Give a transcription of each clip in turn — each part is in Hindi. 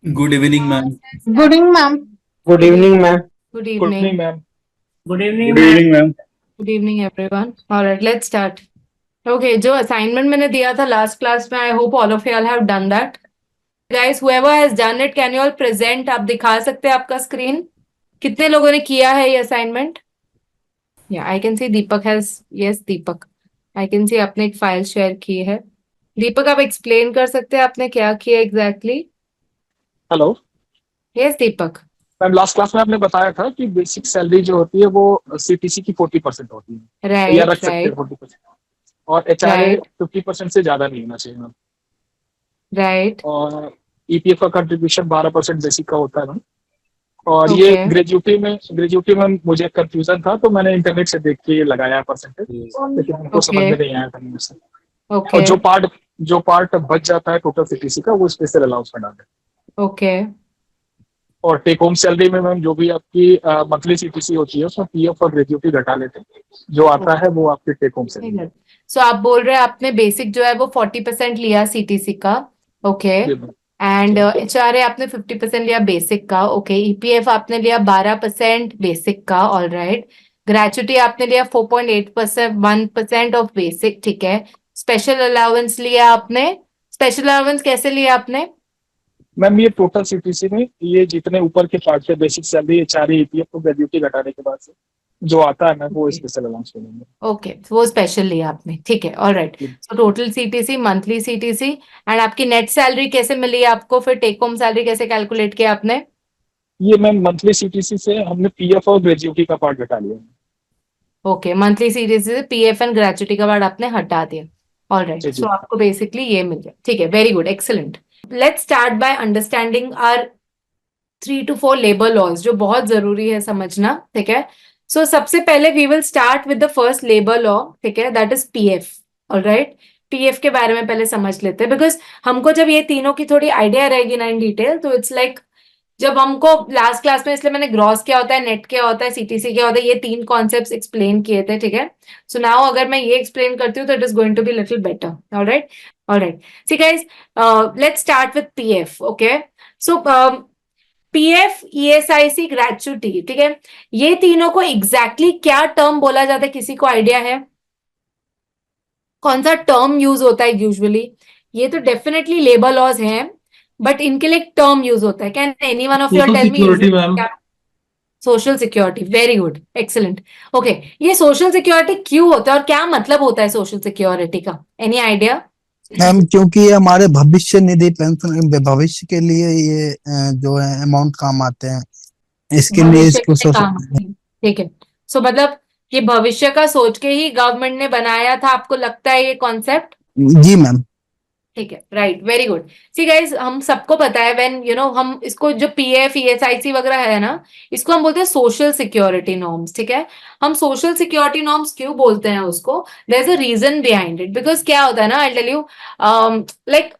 Good evening, ma'am. Good evening, ma'am. Good evening, ma'am. Good Good evening. evening, ma'am. Good evening, Good ma'am. evening, ma'am. Good evening, everyone. All right, let's start. Okay, जो assignment मैंने दिया था last class में, I hope all of y'all have done that. Guys, whoever has done it, can you all present? आप दिखा सकते हैं आपका screen? कितने लोगों ने किया है ये assignment? Yeah, I can see Deepak has. Yes, Deepak. I can see आपने एक file share की है. दीपक आप explain कर सकते हैं आपने क्या किया exactly? हेलो Yes, दीपक. मैम, लास्ट क्लास में आपने बताया था कि बेसिक सैलरी जो होती है वो सीटीसी की 40% होती है, या Right, रख सकते हैं right, 40%, और एचआरए right, 50% से ज्यादा नहीं होना चाहिए मैम। right. और ईपीएफ का कंट्रीब्यूशन 12% बेसिक का होता है मैम। और ये Okay, ग्रेजुएटी में मुझे कंफ्यूजन था, तो मैंने इंटरनेट से देख के लगाया परसेंटेज, लेकिन हमको समझ में okay, नहीं आया था मुझसे। और okay, जो पार्ट बच जाता है टोटल सीटीसी का, वो स्पेशल अलाउंस में डाले। okay. और टेक होम सैलरी में मैम जो भी आपकी मंथली सीटीसी होती है उसमें पीएफ और ग्रेजुएटी घटा लेते हैं, जो आता है वो आपकी टेक होम सैलरी। सो आप बोल रहे हैं आपने बेसिक जो है वो 40% लिया सीटीसी का, ओके, एंड एचआरए आपने 50% लिया बेसिक का, ओके, ईपीएफ आपने लिया 12% बेसिक का, ऑल राइट, ग्रेचुटी आपने लिया 4.8%, 1% ऑफ बेसिक, ठीक है, स्पेशल अलाउंस लिया आपने, स्पेशल अलाउंस कैसे लिया आपने? मैम ये टोटल सीटीसी में ये जितने ऊपर के पार्ट है, बेसिक सैलरी, एचआरए, ईपीएफ को ग्रेजुएटी घटाने के बाद से जो आता है मैम वो स्पेशल अलाउंस मिलेंगे। ओके, वो स्पेशल लिया आपने, ठीक है, all right. So total CTC, monthly CTC, and आपकी नेट सैलरी कैसे मिली आपको, फिर टेक होम सैलरी कैसे कैलकुलेट किया आपने? ये मैम मंथली सीटीसी से हमने पीएफ और ग्रेजुएटी का पार्ट घटा लिया। ओके, मंथली सीटीसी से पीएफ एंड ग्रेचुटी का पार्ट आपने हटा दिया, ऑल राइट। जी जी। सो आपको बेसिकली ये मिल गया, ठीक है, very good, excellent. Let's start by understanding our 3 to 4 labour laws, जो बहुत जरूरी है समझना, ठीक है। सो सबसे पहले we will start with the first labour law, ठीक है, that is PF, alright. PF के बारे में पहले समझ लेते हैं, बिकॉज हमको जब ये तीनों की थोड़ी आइडिया रहेगी ना इन डिटेल, तो इट्स लाइक जब हमको लास्ट क्लास में, इसलिए मैंने ग्रॉस क्या होता है, नेट क्या होता है, सीटीसी क्या होता है, ये तीन कॉन्सेप्ट्स एक्सप्लेन किए थे, ठीक है। सो नाउ अगर मैं ये एक्सप्लेन करती हूँ तो it is going to be little better, alright, alright. See guys, let's start with PF, okay. So PF, ESIC, gratuity, ठीक है, ये तीनों को एग्जैक्टली क्या टर्म बोला जाता है, किसी को आइडिया है? कौन सा टर्म यूज होता है यूजुअली? ये तो डेफिनेटली लेबर लॉज हैं, बट इनके लिए एक टर्म यूज होता है। Can any one of you tell me? Security ma'am. Social security, very good, excellent, okay. ये सोशल सिक्योरिटी क्यों होता है और क्या मतलब होता है सोशल सिक्योरिटी का? Any idea? मैम, क्योंकि ये हमारे भविष्य निधि पेंशन भविष्य के लिए ये जो है अमाउंट काम आते हैं, इसके लिए भविष्य इसको के काम आते हैं, ठीक है। सो मतलब ये भविष्य का सोच के ही गवर्नमेंट ने बनाया था, आपको लगता है ये कॉन्सेप्ट? जी मैम। ठीक है, right, very good. See guys, हम सबको पता है व्हेन यू नो हम इसको जो पीएफ, ईएसआईसी वगैरह है ना, इसको हम बोलते हैं सोशल सिक्योरिटी नॉर्म्स, ठीक है। हम सोशल सिक्योरिटी नॉर्म्स क्यों बोलते हैं उसको? There is a reason behind it, because क्या होता है ना, आई टेल यू, लाइक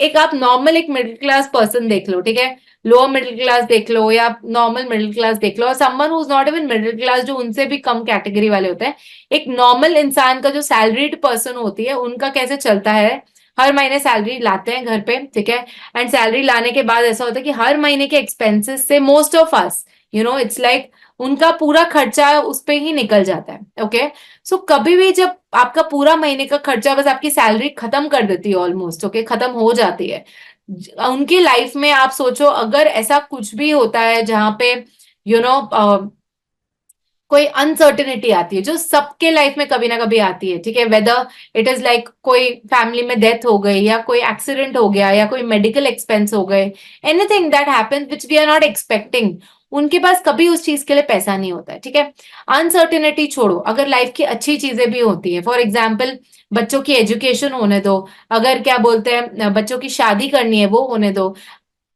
एक आप नॉर्मल एक मिडिल क्लास पर्सन देख लो, ठीक है, लोअर मिडिल क्लास देख लो या नॉर्मल मिडिल क्लास देख लो, और someone who is not even middle class, जो उनसे भी कम कैटेगरी वाले होते हैं, एक नॉर्मल इंसान का जो सैलरीड पर्सन होती है उनका कैसे चलता है, हर महीने सैलरी लाते हैं घर पे, ठीक है, एंड सैलरी लाने के बाद ऐसा होता है कि हर महीने के एक्सपेंसेस से most of us, you know, it's like उनका पूरा खर्चा उस पे ही निकल जाता है, ओके। सो कभी भी जब आपका पूरा महीने का खर्चा बस आपकी सैलरी खत्म कर देती है ऑलमोस्ट, ओके, खत्म हो जाती है, उनकी लाइफ में आप सोचो अगर ऐसा कुछ भी होता है जहां पे यू नो कोई अनसर्टेनिटी आती है, जो सबके लाइफ में कभी ना कभी आती है, ठीक है, वेदर इट इज लाइक कोई फैमिली में डेथ हो गई या कोई एक्सीडेंट हो गया या कोई मेडिकल एक्सपेंस हो गए, anything that happens which we are not expecting, उनके पास कभी उस चीज के लिए पैसा नहीं होता है, ठीक है। अनसर्टेनिटी छोड़ो, अगर लाइफ की अच्छी चीजें भी होती है, फॉर एग्जाम्पल बच्चों की एजुकेशन होने दो, अगर क्या बोलते हैं बच्चों की शादी करनी है वो होने दो,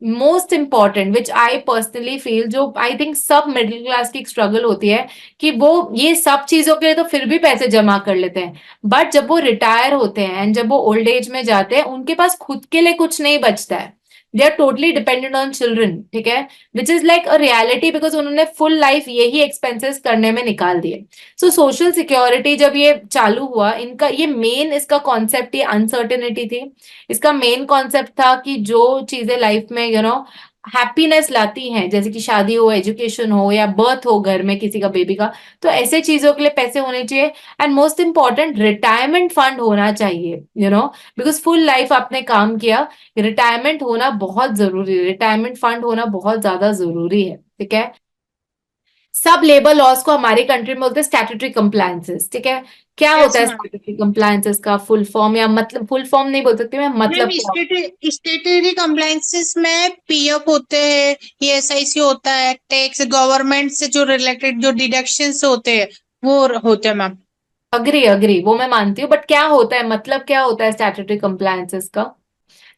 most important which I personally feel, जो आई थिंक सब मिडिल क्लास की स्ट्रगल होती है, कि वो ये सब चीजों के लिए तो फिर भी पैसे जमा कर लेते हैं, बट जब वो रिटायर होते हैं एंड जब वो ओल्ड एज में जाते हैं, उनके पास खुद के लिए कुछ नहीं बचता है, they are totally dependent on children, ठीक है, which is like a reality, because उन्होंने फुल लाइफ यही एक्सपेंसेस करने में निकाल दिए। सो सोशल सिक्योरिटी जब ये चालू हुआ, इनका ये मेन इसका कॉन्सेप्ट ये अनसर्टेनिटी थी। इसका मेन कॉन्सेप्ट था कि जो चीजें लाइफ में हैप्पीनेस लाती हैं, जैसे कि शादी हो, एजुकेशन हो, या बर्थ हो घर में किसी का बेबी का, तो ऐसे चीजों के लिए पैसे होने चाहिए। And most important, retirement fund होना चाहिए, बिकॉज फुल लाइफ आपने काम किया, रिटायरमेंट होना बहुत जरूरी है, रिटायरमेंट फंड होना बहुत ज्यादा जरूरी है, ठीक है। सब लेबर लॉज को हमारी कंट्री में बोलते हैं स्टैट्यूटरी कंप्लायंसेस, ठीक है। क्या यस होता है मैम। स्टैट्यूटरी कंप्लायंसेस का फुल फॉर्म, या मतलब फुल फॉर्म नहीं बोल सकती मैं, मतलब मैम स्टेटरी कंप्लायंसेस में पीएफ होते हैं, ईएसआईसी होता है, टैक्स गवर्नमेंट से जो रिलेटेड जो डिडक्शंस होते हैं वो होते हैं मैम। अग्री अग्री, वो मैं मानती हूँ, बट क्या होता है, मतलब क्या होता है स्टैट्यूटरी कंप्लायंसेस का?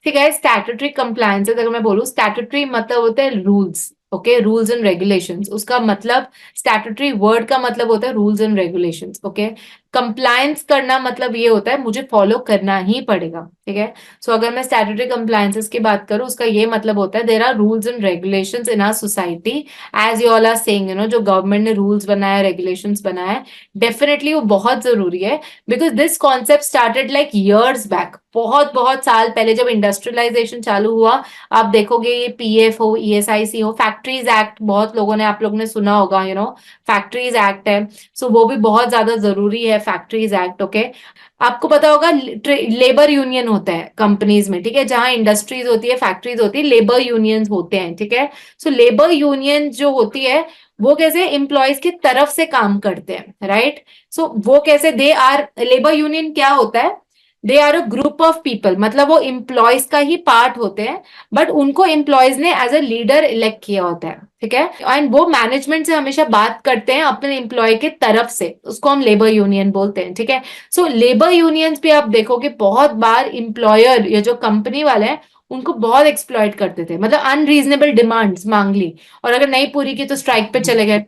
ठीक है, स्टैट्यूटरी कंप्लायंसेस अगर मैं बोलूँ, स्टैट्यूटरी मतलब होते हैं rules, okay, rules and regulations. उसका मतलब, स्टैट्यूटरी वर्ड का मतलब होता है rules and regulations, okay. Compliance करना मतलब ये होता है मुझे फॉलो करना ही पड़ेगा, ठीक है। सो अगर मैं स्टैट्यूटरी कंप्लायंसेस की बात करूं, उसका ये मतलब होता है there are rules and regulations in our society, as you all are saying, जो गवर्नमेंट ने रूल्स बनाया, रेगुलेशंस बनाया, डेफिनेटली वो बहुत जरूरी है, because this concept started like years back, बहुत बहुत साल पहले जब इंडस्ट्रियलाइजेशन चालू हुआ। आप देखोगे ये पीएफ हो, ईएसआईसी हो, फैक्ट्रीज एक्ट, बहुत लोगों ने, आप लोगों ने सुना होगा, फैक्ट्रीज एक्ट है, सो वो भी बहुत ज्यादा जरूरी है, फैक्ट्रीज एक्ट, ओके। आपको पता होगा लेबर यूनियन होता है कंपनीज में, ठीक है, जहां इंडस्ट्रीज होती है, फैक्ट्रीज होती है, लेबर यूनियंस होते हैं, ठीक है। सो लेबर यूनियन जो होती है वो कैसे एम्प्लॉयज की तरफ से काम करते हैं, राइट। सो वो कैसे, दे आर, लेबर यूनियन क्या होता है, they are a group of people, मतलब वो एम्प्लॉयज का ही पार्ट होते हैं, बट उनको एम्प्लॉयज ने एज अ लीडर इलेक्ट किया होता है, ठीक है। एंड वो मैनेजमेंट से हमेशा बात करते हैं अपने एम्प्लॉय के तरफ से, उसको हम लेबर यूनियन बोलते हैं, ठीक है। सो लेबर यूनियंस भी आप देखोगे बहुत बार एम्प्लॉयर या जो कंपनी वाले हैं उनको बहुत एक्सप्लॉइट करते थे, मतलब अनरीजनेबल डिमांड्स मांग ली, और अगर नहीं पूरी की तो स्ट्राइक पे चले गए,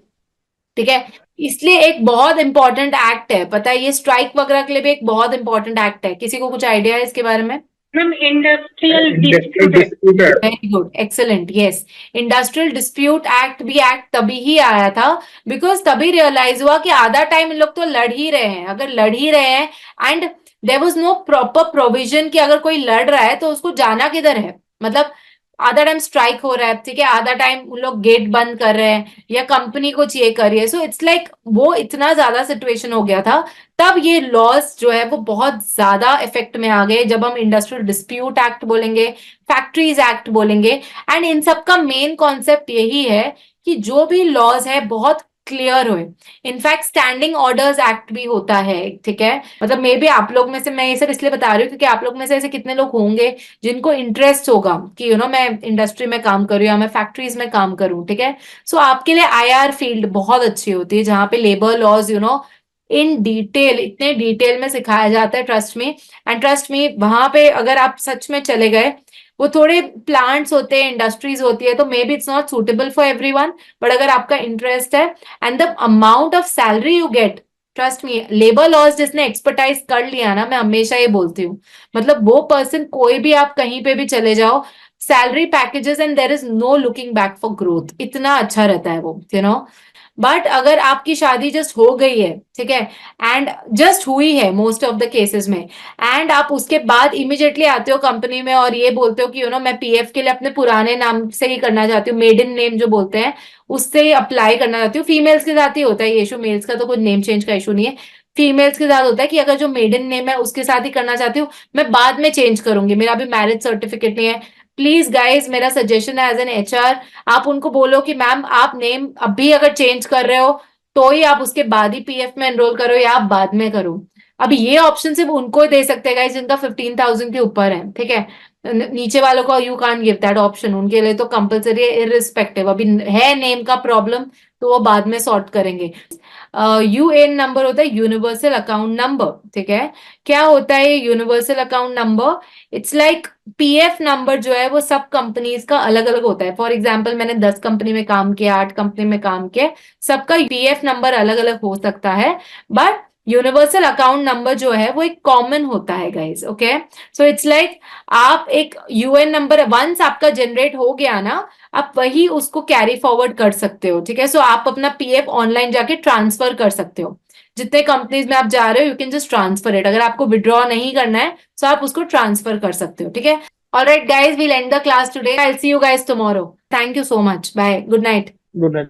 ठीक है। इसलिए एक बहुत इंपॉर्टेंट एक्ट है, पता है, ये स्ट्राइक वगैरह के लिए भी एक बहुत इंपॉर्टेंट एक्ट है। किसी को कुछ आइडिया है इसके बारे में? Ma'am industrial industrial dispute. Dispute very good, excellent, yes. Industrial dispute act भी एक्ट तभी ही आया था, बिकॉज तभी रियलाइज हुआ कि आधा टाइम इन लोग तो लड़ ही रहे हैं, अगर लड़ ही रहे हैं, and there was no proper provision कि अगर कोई लड़ रहा है तो उसको जाना किधर है, मतलब आधा टाइम स्ट्राइक हो रहा है, ठीक है, आधा टाइम उन लोग गेट बंद कर रहे हैं या कंपनी को चाहिए कर रही है, सो इट्स लाइक वो इतना ज्यादा सिचुएशन हो गया था, तब ये लॉस जो है वो बहुत ज्यादा इफेक्ट में आ गए, जब हम इंडस्ट्रियल डिस्प्यूट एक्ट बोलेंगे, फैक्ट्रीज एक्ट बोलेंगे। एंड इन सब का मेन कॉन्सेप्ट यही है कि जो भी लॉज है बहुत क्लियर हो। इनफैक्ट स्टैंडिंग ऑर्डर्स एक्ट भी होता है, ठीक है, मतलब मे बी आप लोग में से, मैं ये सब इसलिए बता रही हूँ क्योंकि आप लोग में से ऐसे कितने लोग होंगे जिनको इंटरेस्ट होगा कि मैं इंडस्ट्री में काम करूँ या मैं फैक्ट्रीज में काम करूँ, ठीक है। सो आपके लिए आईआर फील्ड बहुत अच्छी होती है, जहां पे लेबर लॉज इन डिटेल, इतने डिटेल में सिखाया जाता है, ट्रस्ट में। एंड ट्रस्ट में वहां पे अगर आप सच में चले गए, वो थोड़े प्लांट्स होते हैं, इंडस्ट्रीज होती है, तो maybe it's not suitable for everyone, but अगर आपका इंटरेस्ट है, and the amount of salary you get, trust me, labour laws जिसने एक्सपर्टाइज कर लिया ना, मैं हमेशा ये बोलती हूँ, मतलब वो पर्सन, कोई भी आप कहीं पे भी चले जाओ, salary packages and there is no looking back for growth, इतना अच्छा रहता है वो, बट अगर आपकी शादी जस्ट हो गई है, ठीक है, एंड जस्ट हुई है मोस्ट ऑफ द केसेस में, एंड आप उसके बाद इमिडिएटली आते हो कंपनी में और ये बोलते हो कि मैं पीएफ के लिए अपने पुराने नाम से ही करना चाहती हूँ, मेडन नेम जो बोलते हैं उससे ही अप्लाई करना चाहती हूँ। फीमेल्स के साथ ही होता है ये इशू, मेल्स का तो कोई नेम चेंज का इशू नहीं है, फीमेल्स के साथ होता है कि अगर जो मेडन नेम है उसके साथ ही करना चाहती हूँ, मैं बाद में चेंज करूंगी, मेरा अभी मैरिज सर्टिफिकेट नहीं है। प्लीज गाइज, मेरा सजेशन है एज एन एचआर, आप उनको बोलो कि मैम आप नेम अभी अगर चेंज कर रहे हो तो ही आप उसके बाद ही पीएफ में एनरोल करो या आप बाद में करो। अब ये ऑप्शन सिर्फ उनको ही दे सकते हैं गाइज जिनका 15,000 के ऊपर है, ठीक है, नीचे वालों को you can't give that option, उनके लिए तो कंपलसरी है इररिस्पेक्टिव। अभी है नेम का प्रॉब्लम तो वो बाद में सॉर्ट करेंगे। यूएन नंबर होता है यूनिवर्सल अकाउंट नंबर, ठीक है। क्या होता है universal account number? It's like PF number जो है वो सब कंपनीज का अलग अलग होता है। फॉर एग्जाम्पल मैंने 10 कंपनी में काम किया, 8 कंपनी में काम किया, सबका पीएफ नंबर अलग अलग हो सकता है, बट यूनिवर्सल अकाउंट नंबर जो है वो एक कॉमन होता है guys, okay. So it's like आप एक यूएन नंबर वंस आपका जनरेट हो गया ना, आप वही उसको कैरी फॉरवर्ड कर सकते हो, ठीक है। सो आप अपना पीएफ ऑनलाइन जाके ट्रांसफर कर सकते हो, जितने कंपनीज में आप जा रहे हो, you can just transfer it. अगर आपको विड्रॉ नहीं करना है तो आप उसको ट्रांसफर कर सकते हो, ठीक है। Alright guys, we'll end the class today. I will see you guys tomorrow. Thank you so much, bye, good night. Good night.